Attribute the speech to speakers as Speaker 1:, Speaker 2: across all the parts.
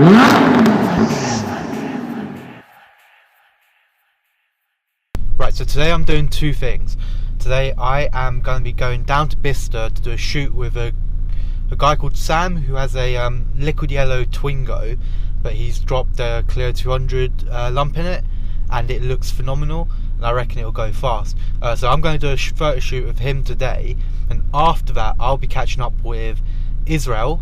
Speaker 1: Right, so today I'm doing two things. Today I am going to be going down to Bicester to do a shoot with a guy called Sam who has a liquid yellow Twingo, but he's dropped a Clio 200 lump in it and it looks phenomenal and I reckon it'll go fast. So I'm going to do a photo shoot of him today, and after that I'll be catching up with Israel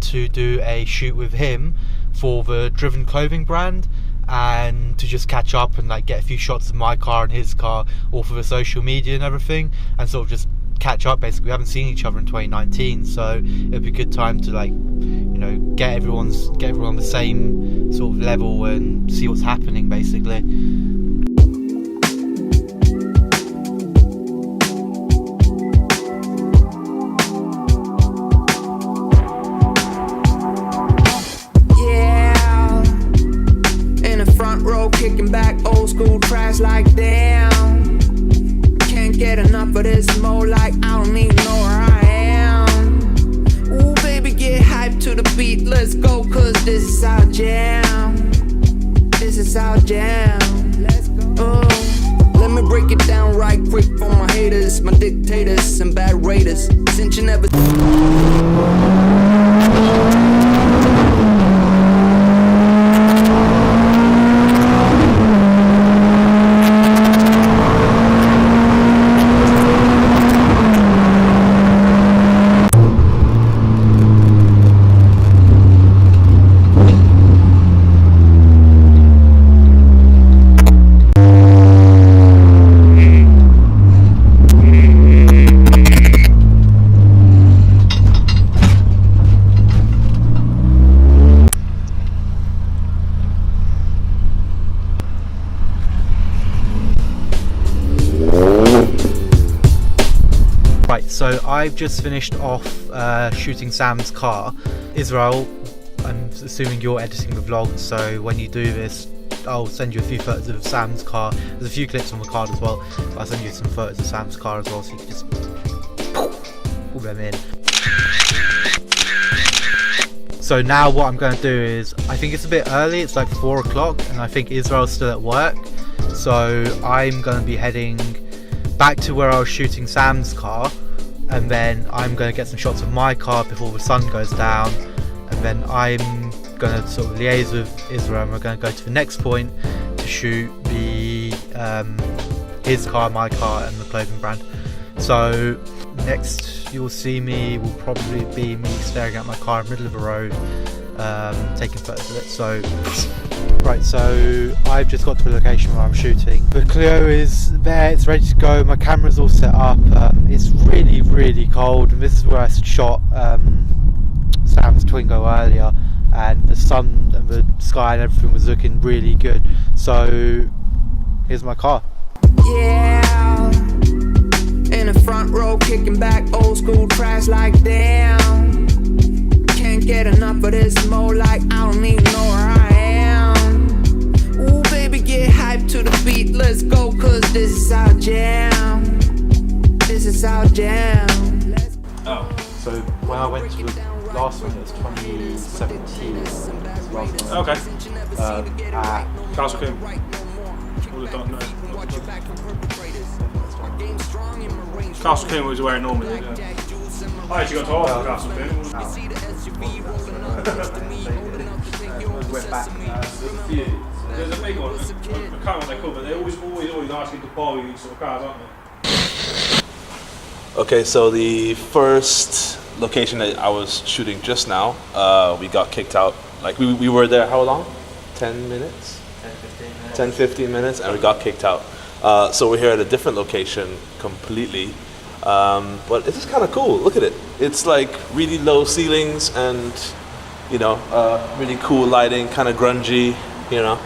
Speaker 1: to do a shoot with him for the Driven clothing brand, and to just catch up and like get a few shots of my car and his car, all for the social media and everything, and sort of just catch up. Basically, we haven't seen each other in 2019, so it'd be a good time to, like, you know, get everyone on the same sort of level and see what's happening basically.
Speaker 2: Kicking back old school tracks like damn. Can't get enough of this more, like I don't even know where I am. Ooh baby, get hyped to the beat, let's go, cause this is our jam. This is our jam. Let's go. Let me break it down right quick for my haters, my dictators and bad raiders. Since you never
Speaker 1: So I've just finished off shooting Sam's car. Israel, I'm assuming you're editing the vlog, so when you do this I'll send you a few photos of Sam's car. There's a few clips on the card as well, but I'll send you some photos of Sam's car as well, so you can just pull them in. So now what I'm going to do is, I think it's a bit early, it's like 4 o'clock, and I think Israel's still at work, so I'm going to be heading back to where I was shooting Sam's car, and then I'm going to get some shots of my car before the sun goes down, and then I'm going to sort of liaise with Israel, and we're going to go to the next point to shoot the his car, my car, and the clothing brand. So next you'll see me will probably be me staring at my car in the middle of the road, taking photos of it. So right, so I've just got to the location where I'm shooting. The Clio is there, it's ready to go, my camera's all set up. It's really cold, and this is where I shot Sam's Twingo earlier, and the sun and the sky and everything was looking really good. So here's my car.
Speaker 2: Yeah, in the front row, kicking back old school tracks like damn. Can't get enough of this more, like I don't even know where I am. Ooh baby, get hyped to the beat, let's go, cause this is our jam. This is our jam.
Speaker 1: Oh, so when I went to the last one, it was 2017.
Speaker 3: Okay.
Speaker 1: At
Speaker 3: Castle King. Castle King was where it normally is, yeah. I actually got to ask for Castle King.
Speaker 1: Went back.
Speaker 3: There's a big one. I can't remember what they're called, but they're always asking to borrow these sort of cars, aren't they?
Speaker 4: Okay, so the first location that I was shooting just now, we got kicked out. Like we were there how long? 10 minutes? 10-15 minutes, and we got kicked out. So we're here at a different location completely. But it's just kind of cool. Look at it. It's like really low ceilings and, you know, really cool lighting, kind of grungy, you know.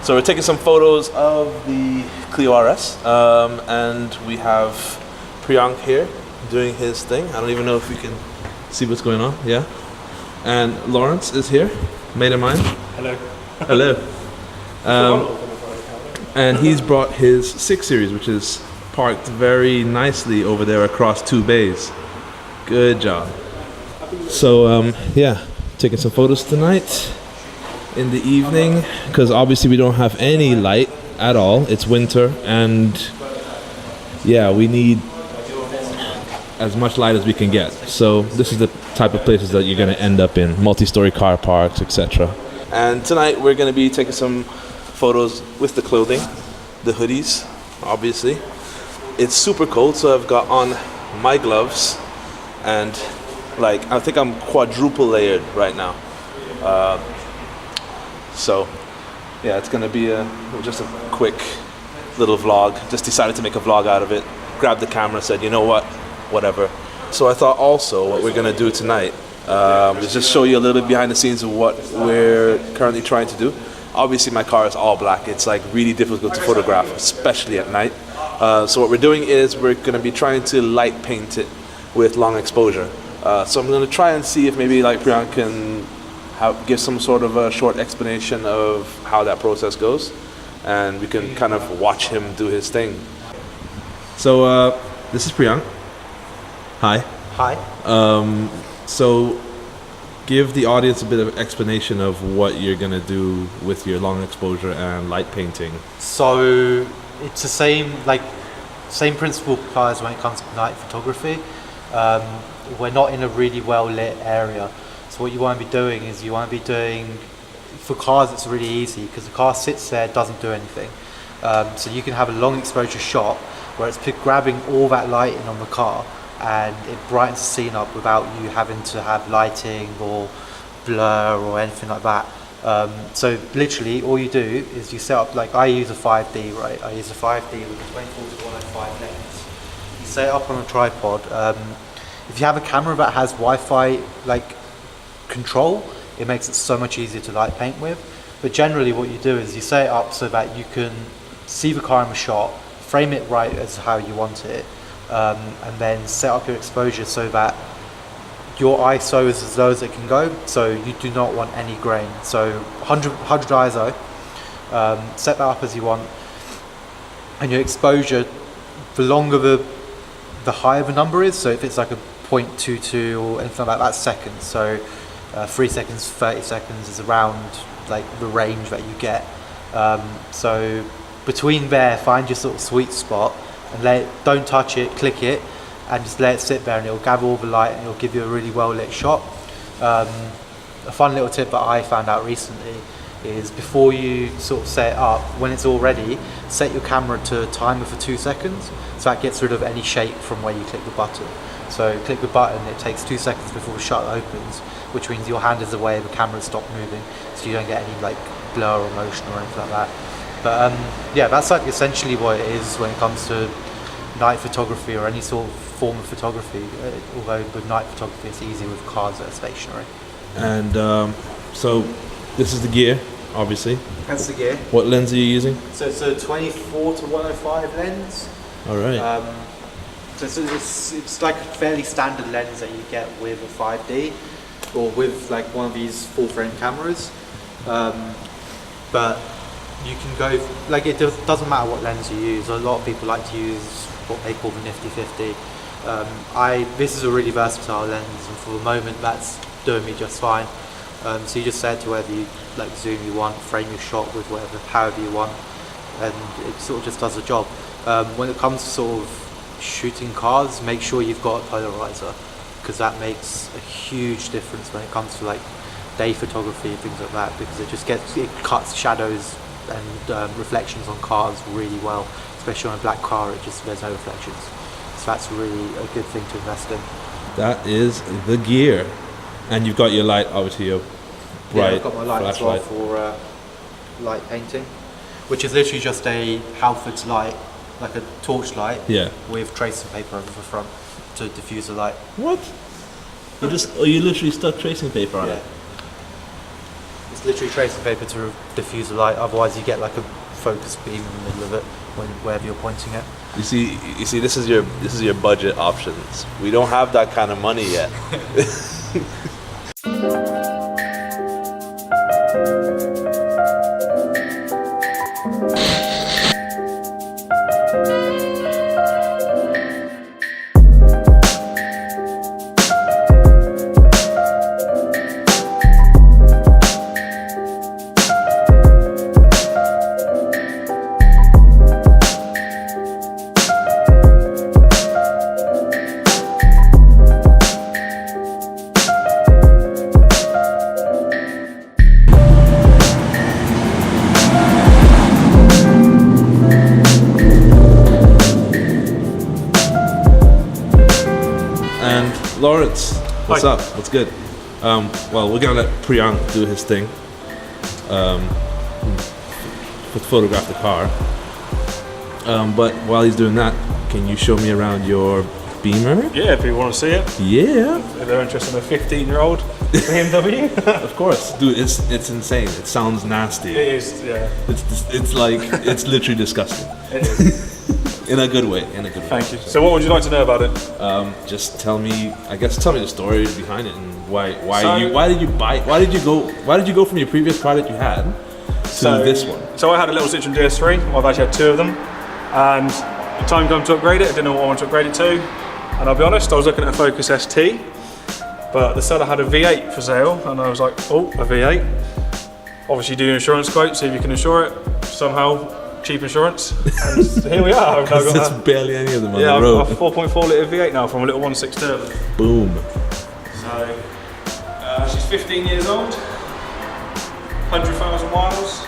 Speaker 4: So we're taking some photos of the Clio R.S. And we have Priyank here doing his thing. I don't even know if you can see what's going on. Yeah. And Lawrence is here, mate of mine.
Speaker 3: Hello.
Speaker 4: Hello. And he's brought his 6 Series, which is parked very nicely over there across 2 bays. Good job. So yeah, taking some photos tonight. in the evening because obviously we don't have any light at all. It's winter, and yeah, we need as much light as we can get. So this is the type of places that you're going to end up in, multi-story car parks, etc. And tonight we're going to be taking some photos with the clothing, the hoodies, obviously. It's super cold, so I've got on my gloves, and like I think I'm quadruple layered right now. So yeah, it's gonna be just a quick little vlog. Just decided to make a vlog out of it. Grabbed the camera, said, you know what, whatever. So I thought also what we're gonna do tonight is just show you a little bit behind the scenes of what we're currently trying to do. Obviously my car is all black. It's like really difficult to photograph, especially at night. So what we're doing is we're gonna be trying to light paint it with long exposure. So I'm gonna try and see if maybe like Priyank can give some sort of a short explanation of how that process goes, and we can kind of watch him do his thing. So this is Priyank. Hi.
Speaker 1: Hi.
Speaker 4: So give the audience a bit of explanation of what you're gonna do with your long exposure and light painting.
Speaker 1: So it's the same principle applies when it comes to night photography. We're not in a really well lit area. So what you want to be doing is for cars it's really easy because the car sits there, doesn't do anything. So you can have a long exposure shot where it's grabbing all that light in on the car, and it brightens the scene up without you having to have lighting or blur or anything like that. So literally all you do is you set up, like I use a 5D, right? I use a 5D with a 24 to 105 lens. You set it up on a tripod. If you have a camera that has Wi-Fi control, it makes it so much easier to light paint with. But generally what you do is you set it up so that you can see the car in the shot, frame it right as how you want it, and then set up your exposure so that your ISO is as low as it can go, so you do not want any grain. So 100 ISO, set that up as you want, and your exposure, the longer the higher the number is. So if it's like a 0.22 or anything like that, that's seconds. So 3 seconds, 30 seconds is around like the range that you get. So between there, find your sort of sweet spot and don't touch it, click it, and just let it sit there, and it'll gather all the light and it'll give you a really well lit shot. A fun little tip that I found out recently is before you sort of set it up, when it's all ready, set your camera to a timer for 2 seconds, so that gets rid of any shake from where you click the button. So click the button, it takes 2 seconds before the shutter opens, which means your hand is away, the camera stops moving, so you don't get any like blur or motion or anything like that. But yeah, that's like essentially what it is when it comes to night photography or any sort of form of photography, although with night photography it's easy with cars that are stationary.
Speaker 4: And so this is the gear, obviously.
Speaker 1: That's the gear.
Speaker 4: What lens are you using?
Speaker 1: So it's a 24 to 105 lens.
Speaker 4: All right.
Speaker 1: So it's like a fairly standard lens that you get with a 5D or with like one of these full frame cameras. But you can go, like it doesn't matter what lens you use. A lot of people like to use what they call the Nifty 50. This is a really versatile lens, and for the moment that's doing me just fine. So you just set it to whether you like zoom you want, frame your shot with however you want, and it sort of just does the job. When it comes to sort of shooting cars, make sure you've got a polarizer, because that makes a huge difference when it comes to like day photography and things like that, because it cuts shadows and reflections on cars really well, especially on a black car. There's no reflections, so that's really a good thing to invest in. That is
Speaker 4: the gear. And you've got your light, obviously your bright
Speaker 1: I've got my light
Speaker 4: flashlight
Speaker 1: as well for light painting, which is literally just a Halford's light, like a torch light, with tracing paper over the front to diffuse the light.
Speaker 4: What? You literally stuck tracing paper on it?
Speaker 1: It's literally tracing paper to diffuse the light, otherwise you get like a focus beam in the middle of it wherever you're pointing it.
Speaker 4: You see this is your budget options. We don't have that kind of money yet. And Lawrence, what's
Speaker 3: Hi.
Speaker 4: up? What's good? Well, we're gonna let Priyank do his thing. Photograph the car. But while he's doing that, can you show me around your Beamer?
Speaker 3: Yeah, if you want to see it.
Speaker 4: Yeah.
Speaker 3: If they're interested in a 15-year-old BMW.
Speaker 4: Of course, dude. It's insane. It sounds nasty.
Speaker 3: It is, yeah.
Speaker 4: It's like it's literally disgusting.
Speaker 3: It is.
Speaker 4: In a good way. In a good way.
Speaker 3: Thank you. So what would you like to know about it?
Speaker 4: Just tell me. I guess tell me the story behind it and why did you go from your previous car that you had to this one?
Speaker 3: So I had a little Citroen DS3. I've actually had two of them, and the time came to upgrade it. I didn't know what I wanted to upgrade it to, and I'll be honest, I was looking at a Focus ST, but the seller had a V8 for sale, and I was like, oh, a V8. Obviously, do an insurance quote, see if you can insure it somehow. Cheap insurance, and here we are. I've now got
Speaker 4: There's barely any of them on the
Speaker 3: I've
Speaker 4: road.
Speaker 3: got a 4.4 litre V8 now from a little 1.6 turbo.
Speaker 4: Boom.
Speaker 3: So she's 15 years old, 100,000 miles,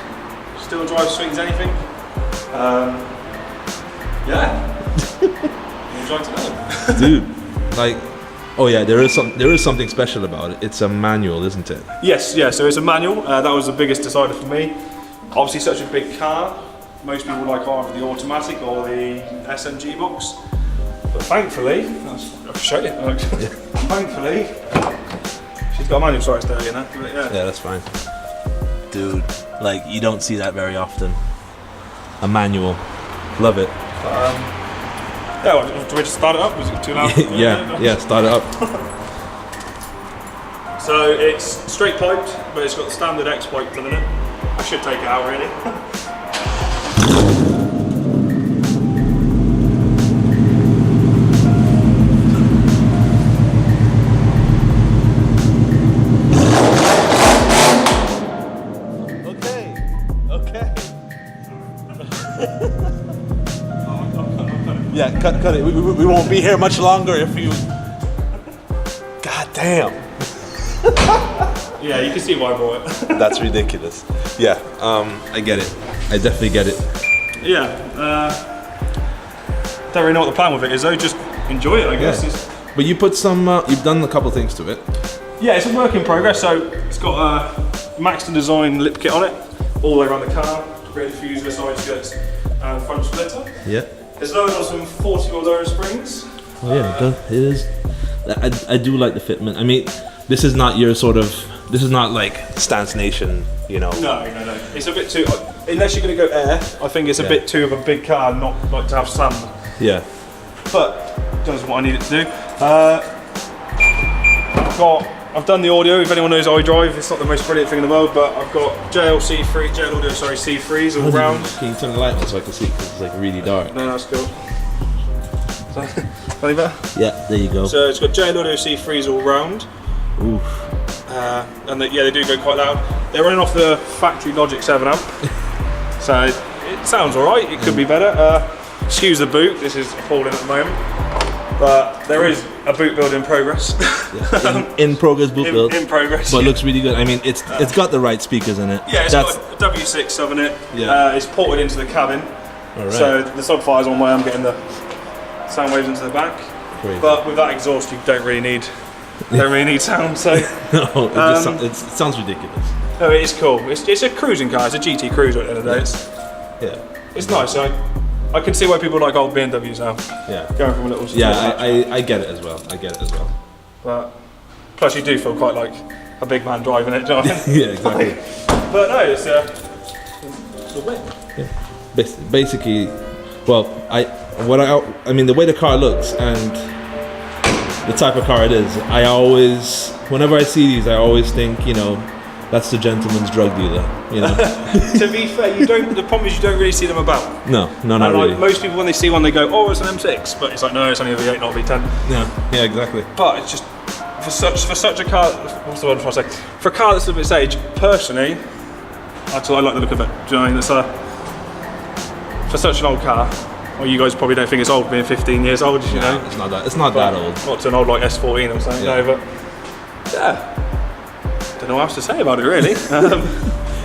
Speaker 3: still drives sweet as anything. Yeah. Would you like to know?
Speaker 4: Dude, like, oh yeah, there is something special about it. It's a manual, isn't it?
Speaker 3: Yes, yeah. So it's a manual. That was the biggest decider for me. Obviously, such a big car. Most people like either the automatic or the SMG box. But thankfully, I'll show you. Thankfully, she's got a manual. Sorry, it's dirty, you know. But yeah.
Speaker 4: Yeah, that's fine. Dude, like you don't see that very often. A manual, love it.
Speaker 3: Yeah, well, do we just start it up? Was it too loud?
Speaker 4: yeah, start it up.
Speaker 3: So it's straight piped, but it's got the standard X pipe in it. I should take it out really.
Speaker 4: Yeah, cut it. We won't be here much longer if you. God damn.
Speaker 3: Yeah, you can see why I bought it.
Speaker 4: That's ridiculous. Yeah, I get it. I definitely get it.
Speaker 3: Yeah, don't really know what the plan with it is though, just enjoy it I guess.
Speaker 4: Yeah.
Speaker 3: It's,
Speaker 4: But you put some. You've done a couple things to it.
Speaker 3: yeah, it's a work in progress, so it's got a Maxton Design lip kit on it, all the way around the car, rear diffuser, side skirts, and front splitter.
Speaker 4: Yeah.
Speaker 3: It's loaded on some 40mm Dura springs.
Speaker 4: Oh yeah, it is. I do like the fitment. I mean, this is not your sort of. This is not like Stance Nation, you know.
Speaker 3: No. It's a bit too. Unless you're going to go air, I think it's a bit too of a big car, not like to have sand.
Speaker 4: Yeah.
Speaker 3: But does what I need it to do. I've done the audio. If anyone knows iDrive, it's not the most brilliant thing in the world, but I've got JL audio, C3s all round.
Speaker 4: Can you turn the light on so I can see? Because it's like really dark.
Speaker 3: No, that's cool. Any better?
Speaker 4: Yeah, there you go.
Speaker 3: So it's got JL audio C3s all round.
Speaker 4: Oof.
Speaker 3: And they do go quite loud. They're running off the factory Logic 7 amp. So it sounds alright, it could be better. Excuse the boot, this is appalling at the moment. But there is a boot build in progress.
Speaker 4: Yeah. In progress boot build.
Speaker 3: In progress.
Speaker 4: But it
Speaker 3: yeah.
Speaker 4: looks really good. I mean, it's got the right speakers in it.
Speaker 3: Yeah, it's got a W6 sub in it.
Speaker 4: Yeah.
Speaker 3: It's ported into the cabin.
Speaker 4: All right.
Speaker 3: So the subfire's on where I'm getting the sound waves into the back.
Speaker 4: Crazy.
Speaker 3: But with that exhaust, you don't really need sound. So
Speaker 4: No, it sounds ridiculous.
Speaker 3: no, it is cool. It's a cruising car. It's a GT Cruiser at the end of the day. It's nice. I can see why people like old BMWs now.
Speaker 4: Yeah.
Speaker 3: Going from a little.
Speaker 4: Yeah, I get it as well.
Speaker 3: But plus, you do feel quite like a big man driving it. Do you know what I mean?
Speaker 4: Yeah, exactly.
Speaker 3: But no, it's a win.
Speaker 4: Yeah. Basically, well, I mean, the way the car looks and the type of car it is, I always, whenever I see these, I always think, you know, that's the gentleman's drug dealer, you know.
Speaker 3: To be fair, the problem is you don't really see them about.
Speaker 4: No, not
Speaker 3: like,
Speaker 4: really.
Speaker 3: Most people, when they see one, they go, "Oh, it's an M6," but it's like, no, it's only a V8, not a V10.
Speaker 4: Yeah, exactly.
Speaker 3: But it's just for such a car. What's the word I'm trying to say? For a car that's of its age, personally, I like the look of it. Do you know what I mean? For such an old car. Well, you guys probably don't think it's old, being 15 years old, you know.
Speaker 4: It's not that old.
Speaker 3: Not to an old like S14 or something,
Speaker 4: Yeah.
Speaker 3: no. But yeah, don't know what else to say about it really.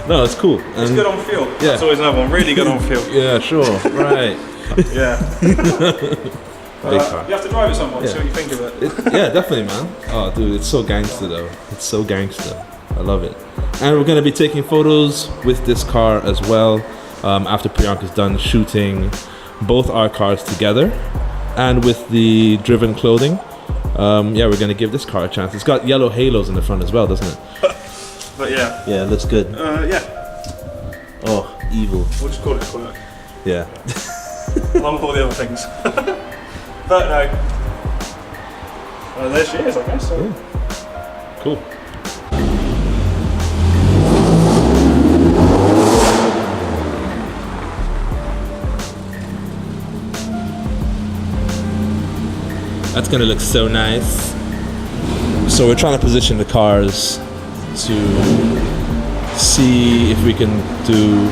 Speaker 4: No, it's cool.
Speaker 3: It's good on fuel.
Speaker 4: Yeah.
Speaker 3: That's always another one. Really good on fuel.
Speaker 4: Yeah, sure. Right.
Speaker 3: Yeah.
Speaker 4: Big car.
Speaker 3: You have to drive it someone,
Speaker 4: Yeah.
Speaker 3: see what you think of it.
Speaker 4: Yeah, definitely, man. Oh, dude, it's so gangster though. It's so gangster. I love it. And we're gonna be taking photos with this car as well after Priyank is done shooting both our cars together and with the driven clothing. Yeah, we're gonna give this car a chance. It's got yellow halos in the front as well, doesn't it?
Speaker 3: But yeah.
Speaker 4: Yeah, it looks good.
Speaker 3: Yeah.
Speaker 4: Oh, evil.
Speaker 3: We'll just call it a quirk.
Speaker 4: Yeah.
Speaker 3: Along with all the other things. But no. There she is, I guess. So.
Speaker 4: Yeah. Cool. That's gonna look so nice. So we're trying to position the cars to see if we can do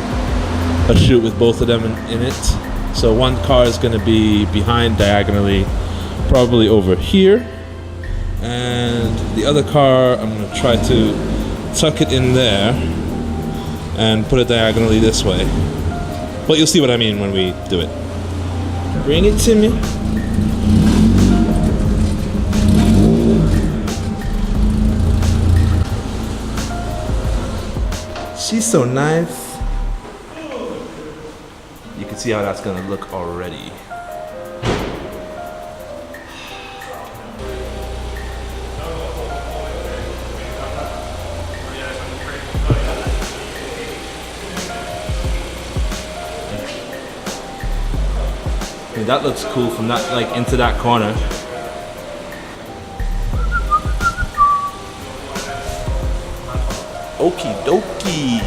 Speaker 4: a shoot with both of them in it. So one car is gonna be behind diagonally, probably over here. And the other car, I'm gonna try to tuck it in there and put it diagonally this way. But you'll see what I mean when we do it. Bring it to me. She's so nice. You can see how that's gonna look already. Okay, that looks cool from that, like, into that corner. Okie dokie.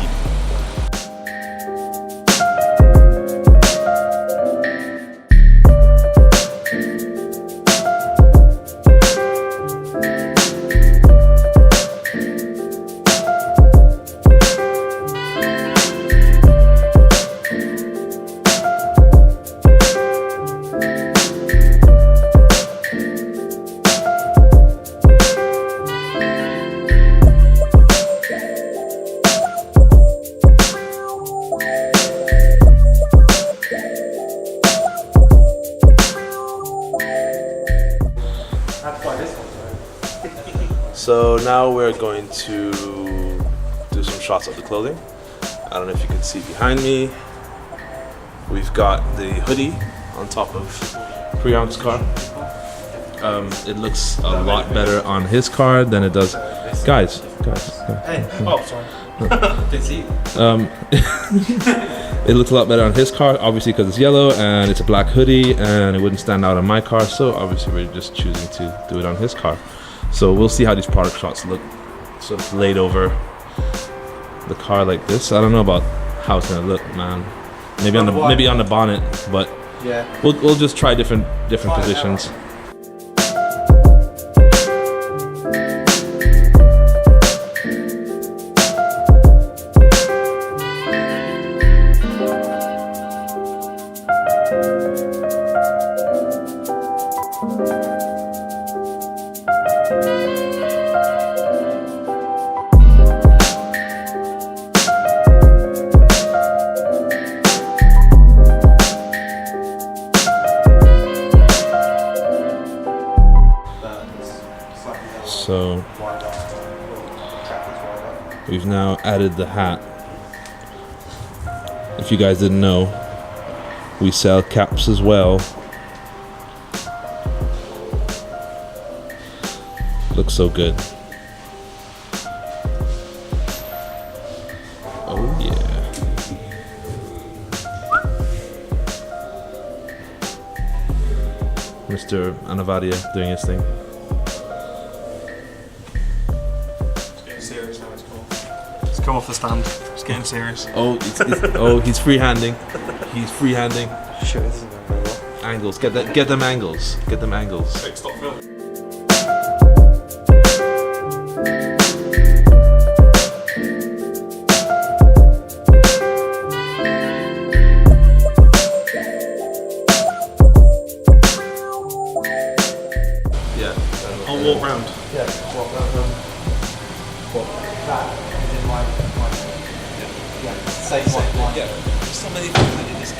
Speaker 4: So now we're going to do some shots of the clothing. I don't know if you can see behind me. We've got the hoodie on top of Priyank's car. It looks a lot better on his car than it does. Guys.
Speaker 3: Hey. Oh, sorry. Didn't see you.
Speaker 4: It looks a lot better on his car, obviously because it's yellow and it's a black hoodie, and it wouldn't stand out on my car. So obviously we're just choosing to do it on his car. So we'll see how these product shots look, sort of laid over the car like this. I don't know about how it's gonna look, man. Maybe on the bonnet, but
Speaker 1: Yeah.
Speaker 4: we'll just try different positions. So we've now added the hat. If you guys didn't know, we sell caps as well. Looks so good. Oh yeah. Mr. Anavadia doing his thing.
Speaker 3: Serious now, it's cool. It's come off the stand. It's getting serious.
Speaker 4: Oh, he's freehanding. He's freehanding.
Speaker 1: Sure, this isn't going very well.
Speaker 4: Angles. Get them angles. Get them angles.
Speaker 3: Stop filming.
Speaker 4: Yeah.
Speaker 3: I'll walk round.
Speaker 1: Yeah, what that is in my same one.
Speaker 4: Yeah. So many things that you just.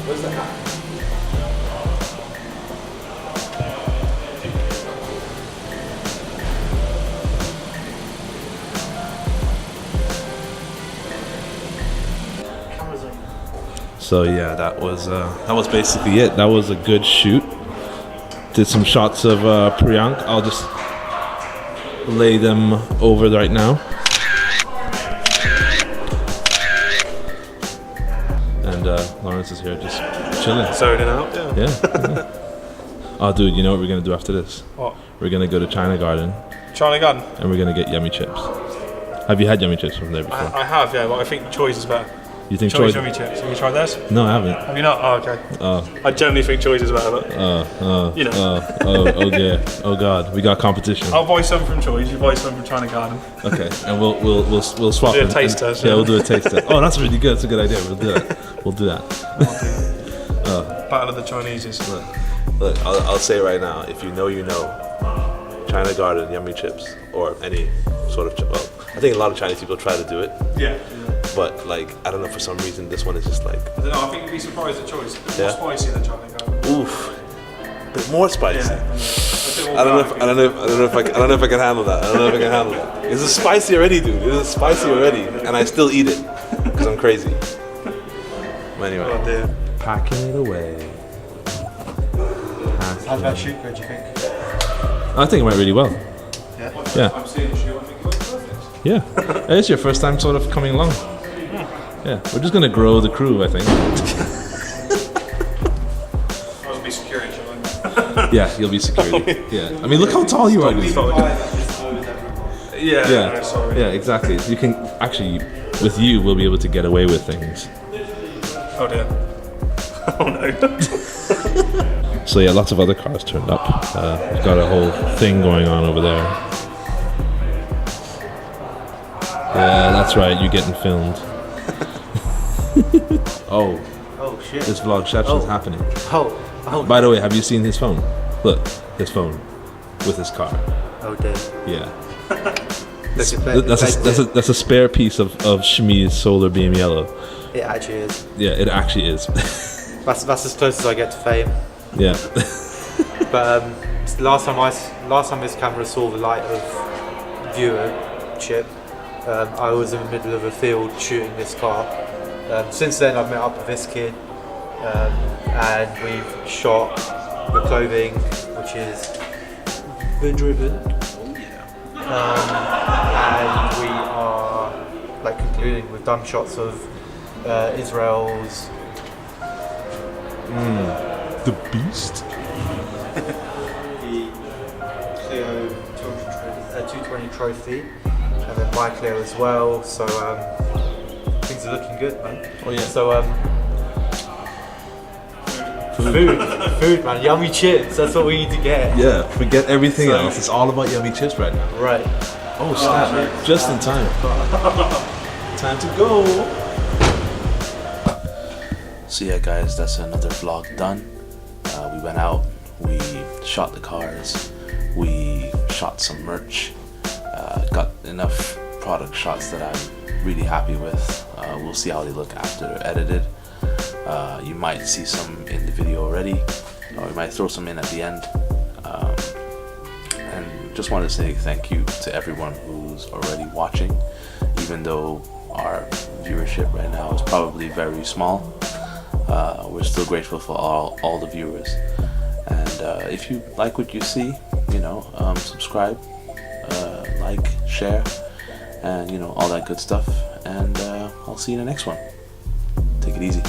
Speaker 4: Where's the hat? So yeah, that was basically it. That was a good shoot. Did some shots of Priyank. I'll just lay them over right now. And Lawrence is here just chilling.
Speaker 3: Zoning out, yeah.
Speaker 4: Yeah. Oh, dude, you know what we're gonna do after this?
Speaker 3: What?
Speaker 4: We're gonna go to China Garden
Speaker 3: China Garden?
Speaker 4: and we're gonna get yummy chips. Have you had yummy chips from there before?
Speaker 3: I have, yeah, but I think Choi's is better.
Speaker 4: You think
Speaker 3: Choi's
Speaker 4: Troy?
Speaker 3: yummy chips. Have you tried theirs?
Speaker 4: No, I haven't.
Speaker 3: Have you not? Oh, okay.
Speaker 4: Oh,
Speaker 3: I generally think Choi's is better, but you know.
Speaker 4: oh, yeah. Oh God, we got competition.
Speaker 3: I'll buy some from Choi's, you buy some from China Garden.
Speaker 4: Okay, and we'll swap.
Speaker 3: Do a
Speaker 4: and-
Speaker 3: taste
Speaker 4: and-
Speaker 3: test,
Speaker 4: Yeah,
Speaker 3: yeah.
Speaker 4: we'll do a taste test. Oh, that's really good. That's a good idea. We'll do that. We'll do that.
Speaker 3: Battle of the Chineses.
Speaker 4: Look, I'll say right now, if you know, you know. China Garden yummy chips, or any sort of chip. Well, I think a lot of Chinese people try to do it,
Speaker 3: Yeah.
Speaker 4: but like I don't know, for some reason this one is just like
Speaker 3: I don't know, I think you'd be surprised at Choi's. It's
Speaker 4: Yeah.
Speaker 3: more spicy than China Garden.
Speaker 4: oof, a bit more spicy.
Speaker 3: Yeah.
Speaker 4: I don't know if I can handle that. I don't know if I can handle that. This is spicy already, dude. This is spicy already, and I still eat it because I'm crazy. But anyway,
Speaker 3: Oh dear.
Speaker 4: packing it away.
Speaker 1: How's that shoot go, do you think?
Speaker 4: I think it went really well. Yeah.
Speaker 3: I'm seeing the shoe, I think it was perfect.
Speaker 4: Yeah. It's your first time sort of coming along. Yeah. We're just gonna grow the crew, I think.
Speaker 3: I'll be security, shall I?
Speaker 4: Yeah, you'll be security. Yeah. I mean, look how tall you are, dude.
Speaker 3: Yeah,
Speaker 4: Yeah.
Speaker 3: sorry.
Speaker 4: Yeah, exactly. You can actually, with you, we'll be able to get away with things.
Speaker 3: Oh dear. Oh no.
Speaker 4: So yeah, lots of other cars turned up. We've got a whole thing going on over there. Yeah, that's right. You're getting filmed. Oh,
Speaker 1: Oh shit.
Speaker 4: this vlogception's happening.
Speaker 1: Oh.
Speaker 4: By the way, have you seen his phone? Look, his phone with his car.
Speaker 1: Oh dear.
Speaker 4: Yeah,
Speaker 1: Look,
Speaker 4: that's a spare piece of Shmi's solar beam yellow.
Speaker 1: It actually is.
Speaker 4: Yeah, it actually is.
Speaker 1: That's as close as I get to fame.
Speaker 4: Yeah.
Speaker 1: But last time this camera saw the light of viewership, I was in the middle of a field shooting this car. Since then, I've met up with this kid, and we've shot the clothing, which is the driven. And we are like concluding. We've done shots of Israel's.
Speaker 4: The beast.
Speaker 1: The Clio 220 trophy, and then my Clio as well. So things are looking good, man.
Speaker 4: Oh yeah.
Speaker 1: So food, man. Yummy chips. That's what we need to get.
Speaker 4: Yeah. Forget everything
Speaker 1: So-
Speaker 4: else. It's all about yummy chips right now.
Speaker 1: Right.
Speaker 4: Oh snap! Just in time. Time to go. So yeah, guys, that's another vlog done. We went out, we shot the cars, we shot some merch, got enough product shots that I'm really happy with. We'll see how they look after edited. You might see some in the video already, or we might throw some in at the end. And just want to say thank you to everyone who's already watching, even though our viewership right now is probably very small. We're still grateful for all the viewers, and if you like what you see, subscribe, like, share, and all that good stuff, and I'll see you in the next one. Take it easy.